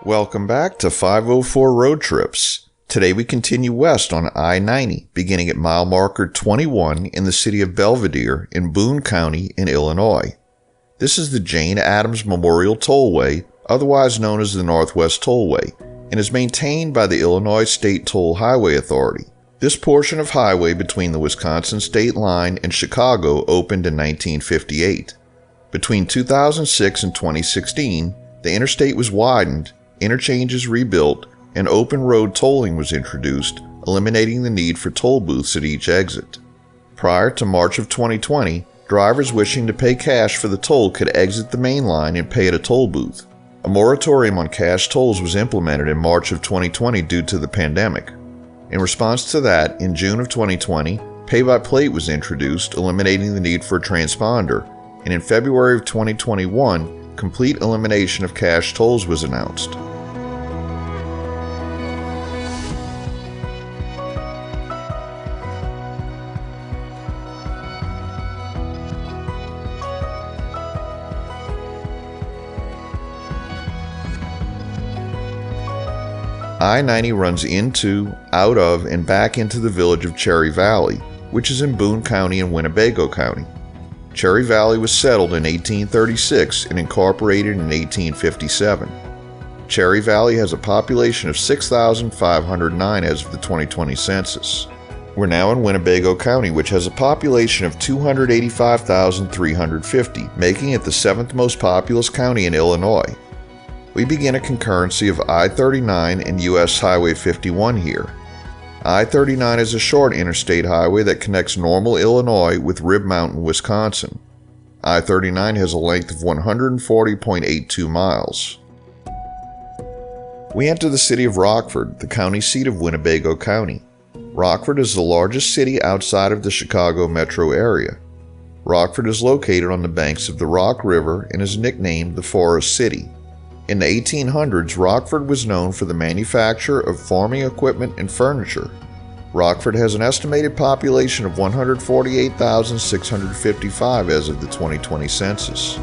Welcome back to 504 Road Trips. Today we continue west on I-90, beginning at mile marker 21 in the city of Belvidere in Boone County in Illinois. This is the Jane Addams Memorial Tollway, otherwise known as the Northwest Tollway, and is maintained by the Illinois State Toll Highway Authority. This portion of highway between the Wisconsin state line and Chicago opened in 1958. Between 2006 and 2016, the interstate was widened, interchanges rebuilt, and open road tolling was introduced, eliminating the need for toll booths at each exit. Prior to March of 2020, drivers wishing to pay cash for the toll could exit the main line and pay at a toll booth. A moratorium on cash tolls was implemented in March of 2020 due to the pandemic. In response to that, in June of 2020, pay-by-plate was introduced, eliminating the need for a transponder, and in February of 2021, complete elimination of cash tolls was announced. I-90 runs into, out of, and back into the village of Cherry Valley, which is in Boone County and Winnebago County. Cherry Valley was settled in 1836 and incorporated in 1857. Cherry Valley has a population of 6,509 as of the 2020 census. We're now in Winnebago County, which has a population of 285,350, making it the 7th most populous county in Illinois. We begin a concurrency of I-39 and US Highway 51 here. I-39 is a short interstate highway that connects Normal, Illinois with Rib Mountain, Wisconsin. I-39 has a length of 140.82 miles. We enter the city of Rockford, the county seat of Winnebago County. Rockford is the largest city outside of the Chicago metro area. Rockford is located on the banks of the Rock River and is nicknamed the Forest City. In the 1800s, Rockford was known for the manufacture of farming equipment and furniture. Rockford has an estimated population of 148,655 as of the 2020 census.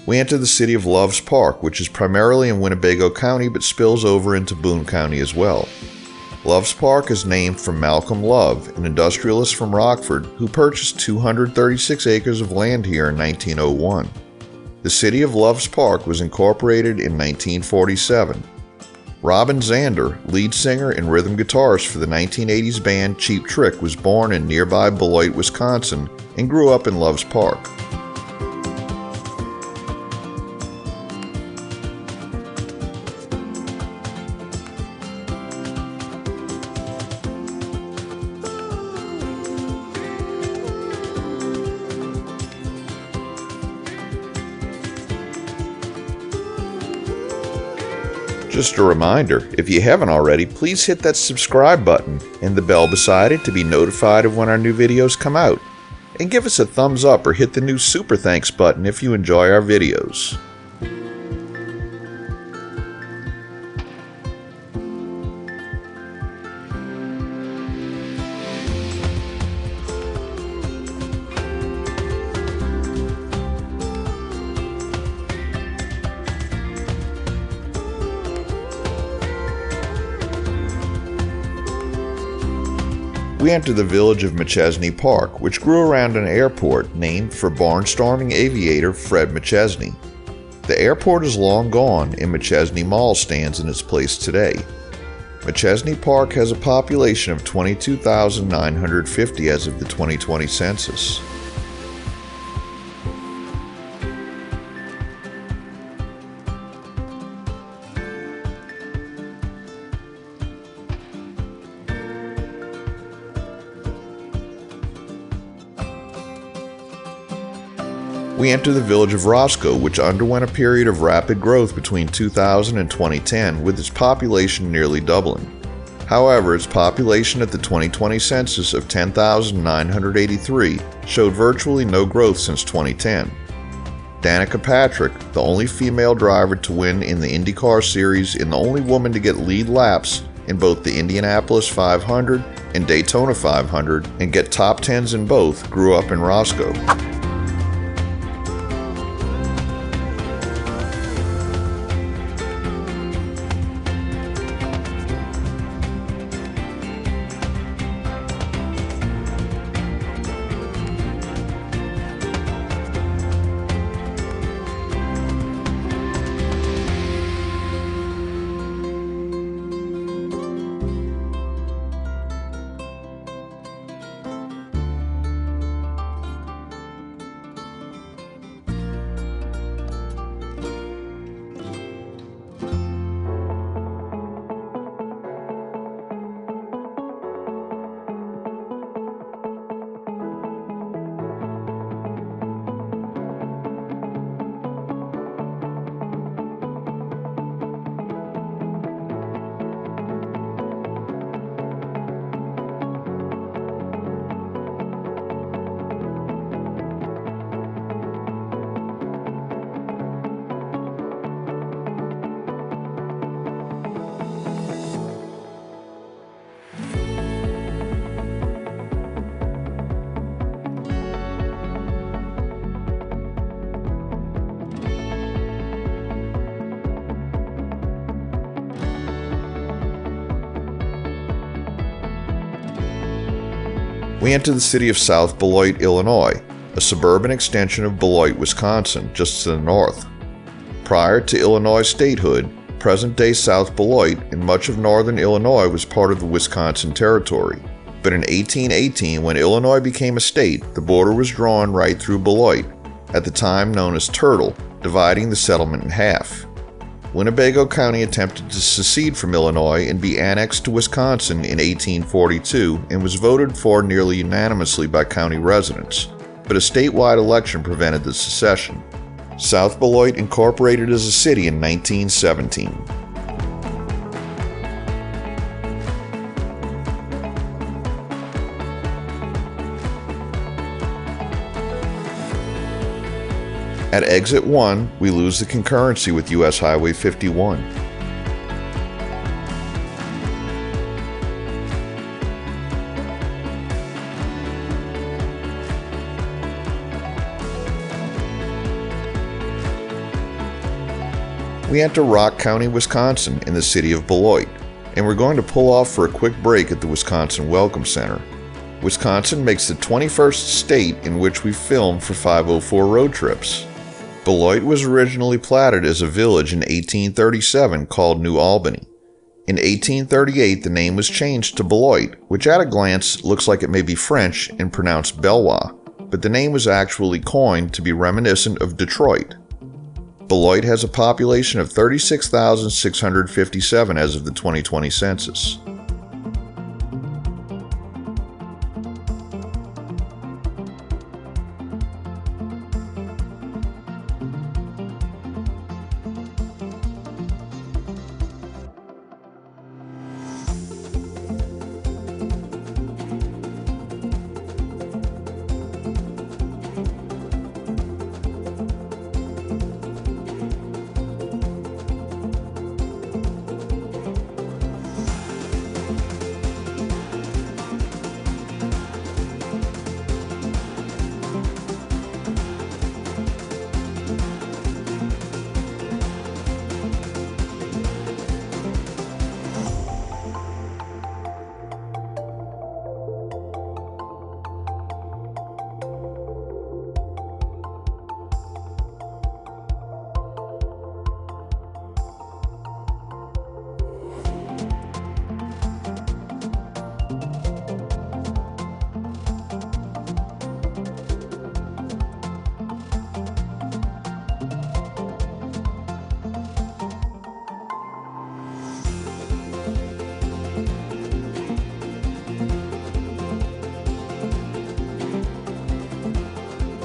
We enter the city of Loves Park, which is primarily in Winnebago County but spills over into Boone County as well. Loves Park is named for Malcolm Love, an industrialist from Rockford who purchased 236 acres of land here in 1901. The city of Loves Park was incorporated in 1947. Robin Zander, lead singer and rhythm guitarist for the 1980s band Cheap Trick, was born in nearby Beloit, Wisconsin, and grew up in Loves Park. Just a reminder, if you haven't already, please hit that subscribe button and the bell beside it to be notified of when our new videos come out. And give us a thumbs up or hit the new super thanks button if you enjoy our videos. We enter the village of Machesney Park, which grew around an airport named for barnstorming aviator Fred Machesney. The airport is long gone and Machesney Mall stands in its place today. McChesney Park has a population of 22,950 as of the 2020 census. We enter the village of Roscoe, which underwent a period of rapid growth between 2000 and 2010, with its population nearly doubling. However, its population at the 2020 census of 10,983 showed virtually no growth since 2010. Danica Patrick, the only female driver to win in the IndyCar Series and the only woman to get lead laps in both the Indianapolis 500 and Daytona 500 and get top 10s in both, grew up in Roscoe. We enter the city of South Beloit, Illinois, a suburban extension of Beloit, Wisconsin, just to the north. Prior to Illinois statehood, present-day South Beloit and much of northern Illinois was part of the Wisconsin Territory. But in 1818, when Illinois became a state, the border was drawn right through Beloit, at the time known as Turtle, dividing the settlement in half. Winnebago County attempted to secede from Illinois and be annexed to Wisconsin in 1842 and was voted for nearly unanimously by county residents, but a statewide election prevented the secession. South Beloit incorporated as a city in 1917. At exit 1, we lose the concurrency with US Highway 51. We enter Rock County, Wisconsin in the city of Beloit, and we're going to pull off for a quick break at the Wisconsin Welcome Center. Wisconsin makes the 21st state in which we filmed for 504 road trips. Beloit was originally platted as a village in 1837 called New Albany. In 1838, the name was changed to Beloit, which at a glance looks like it may be French and pronounced Beloit, but the name was actually coined to be reminiscent of Detroit. Beloit has a population of 36,657 as of the 2020 census.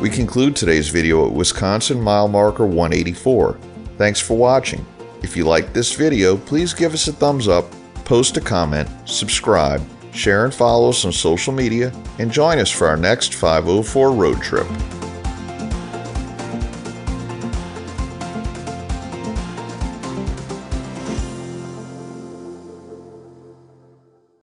We conclude today's video at Wisconsin mile marker 184. Thanks for watching. If you liked this video, please give us a thumbs up, post a comment, subscribe, share and follow us on social media, and join us for our next 504 road trip.